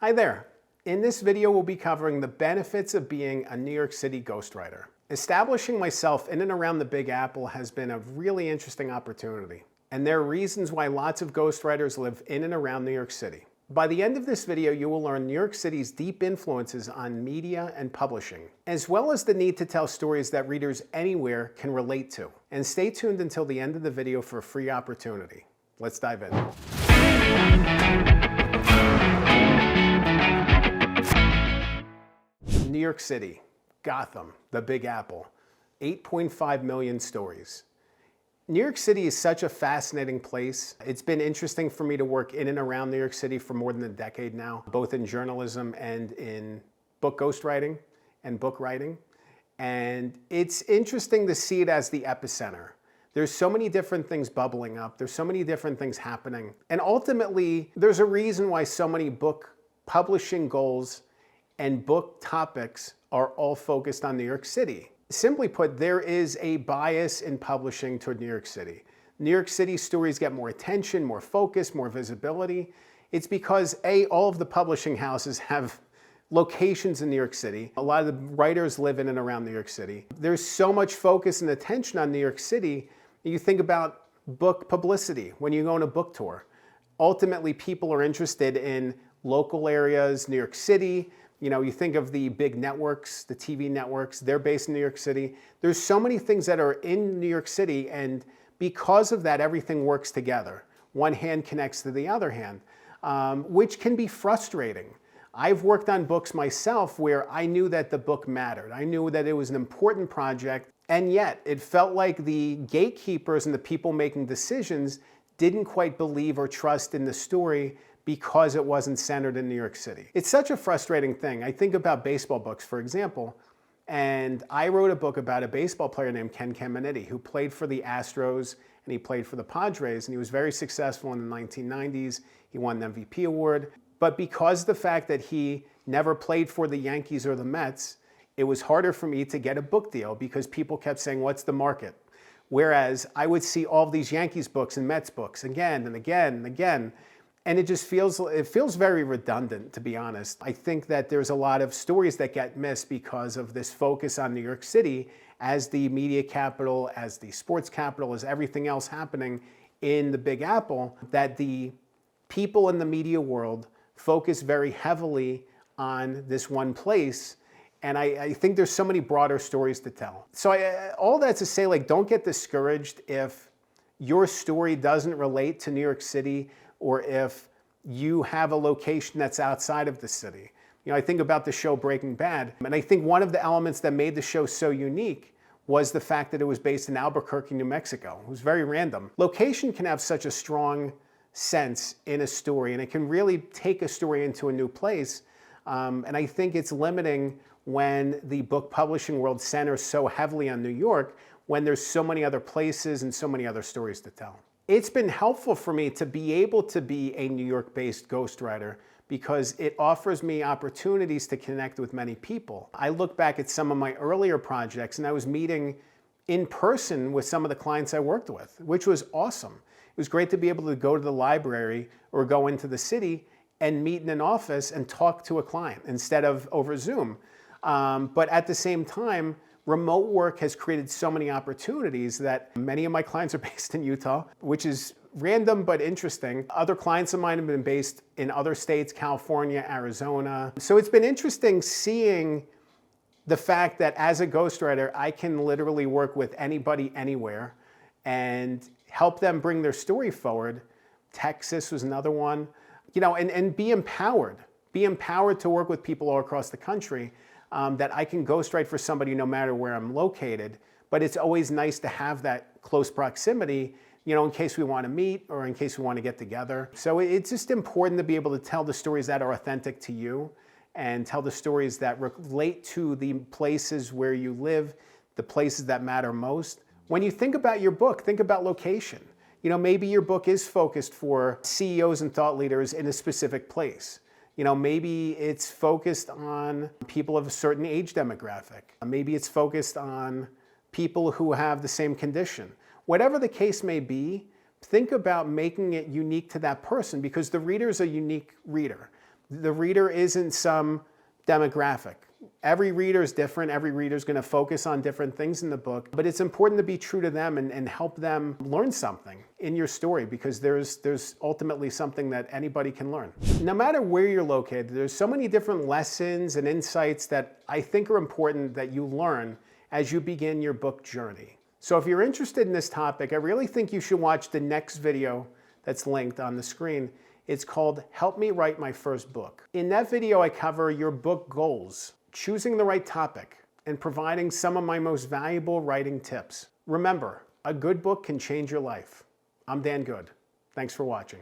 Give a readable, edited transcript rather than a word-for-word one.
Hi there. In this video, we'll be covering the benefits of being a New York City ghostwriter. Establishing myself in and around the Big Apple has been a really interesting opportunity, and there are reasons why lots of ghostwriters live in and around New York City. By the end of this video, you will learn New York City's deep influences on media and publishing, as well as the need to tell stories that readers anywhere can relate to. And stay tuned until the end of the video for a free opportunity. Let's dive in. New York City, Gotham, the Big Apple, 8.5 million stories. New York City is such a fascinating place. It's been interesting for me to work in and around New York City for more than a decade now, both in journalism and in book ghostwriting and book writing. And it's interesting to see it as the epicenter. There's so many different things bubbling up. There's so many different things happening. And ultimately, there's a reason why so many book publishing goals and book topics are all focused on New York City. Simply put, there is a bias in publishing toward New York City. New York City stories get more attention, more focus, more visibility. It's because all of the publishing houses have locations in New York City. A lot of the writers live in and around New York City. There's so much focus and attention on New York City. You think about book publicity when you go on a book tour. Ultimately, people are interested in local areas, New York City. You know, you think of the big networks, the TV networks, they're based in New York City. There's so many things that are in New York City, and because of that, everything works together. One hand connects to the other hand, which can be frustrating. I've worked on books myself where I knew that the book mattered. I knew that it was an important project, and yet it felt like the gatekeepers and the people making decisions didn't quite believe or trust in the story because it wasn't centered in New York City. It's such a frustrating thing. I think about baseball books, for example, and I wrote a book about a baseball player named Ken Caminiti who played for the Astros and he played for the Padres, and he was very successful in the 1990s. He won an MVP award. But because of the fact that he never played for the Yankees or the Mets, it was harder for me to get a book deal because people kept saying, what's the market? Whereas I would see all of these Yankees books and Mets books again and again and again. And it just feels very redundant, to be honest. I think that there's a lot of stories that get missed because of this focus on New York City as the media capital, as the sports capital, as everything else happening in the Big Apple, that the people in the media world focus very heavily on this one place. And I think there's so many broader stories to tell. So all that to say, like, don't get discouraged if your story doesn't relate to New York City, or if you have a location that's outside of the city. You know, I think about the show Breaking Bad, and I think one of the elements that made the show so unique was the fact that it was based in Albuquerque, New Mexico. It was very random. Location can have such a strong sense in a story, and it can really take a story into a new place. And I think it's limiting when the book publishing world centers so heavily on New York when there's so many other places and so many other stories to tell. It's been helpful for me to be able to be a New York-based ghostwriter because it offers me opportunities to connect with many people. I look back at some of my earlier projects and I was meeting in person with some of the clients I worked with, which was awesome. It was great to be able to go to the library or go into the city and meet in an office and talk to a client instead of over Zoom. But at the same time, remote work has created so many opportunities that many of my clients are based in Utah, which is random but interesting. Other clients of mine have been based in other states, California, Arizona. So it's been interesting seeing the fact that as a ghostwriter, I can literally work with anybody, anywhere, and help them bring their story forward. Texas was another one, you know, and be empowered. Be empowered to work with people all across the country. That I can ghostwrite for somebody no matter where I'm located, but it's always nice to have that close proximity, you know, in case we want to meet or in case we want to get together. So it's just important to be able to tell the stories that are authentic to you and tell the stories that relate to the places where you live, the places that matter most. When you think about your book, think about location. You know, maybe your book is focused for CEOs and thought leaders in a specific place. You know, maybe it's focused on people of a certain age demographic. Maybe it's focused on people who have the same condition. Whatever the case may be, think about making it unique to that person because the reader is a unique reader. The reader isn't some demographic. Every reader is different. Every reader is going to focus on different things in the book, but it's important to be true to them and help them learn something in your story, because there's ultimately something that anybody can learn. No matter where you're located, there's so many different lessons and insights that I think are important that you learn as you begin your book journey. So if you're interested in this topic, I really think you should watch the next video that's linked on the screen. It's called Help Me Write My First Book. In that video, I cover your book goals, choosing the right topic, and providing some of my most valuable writing tips. Remember, a good book can change your life. I'm Dan Good. Thanks for watching.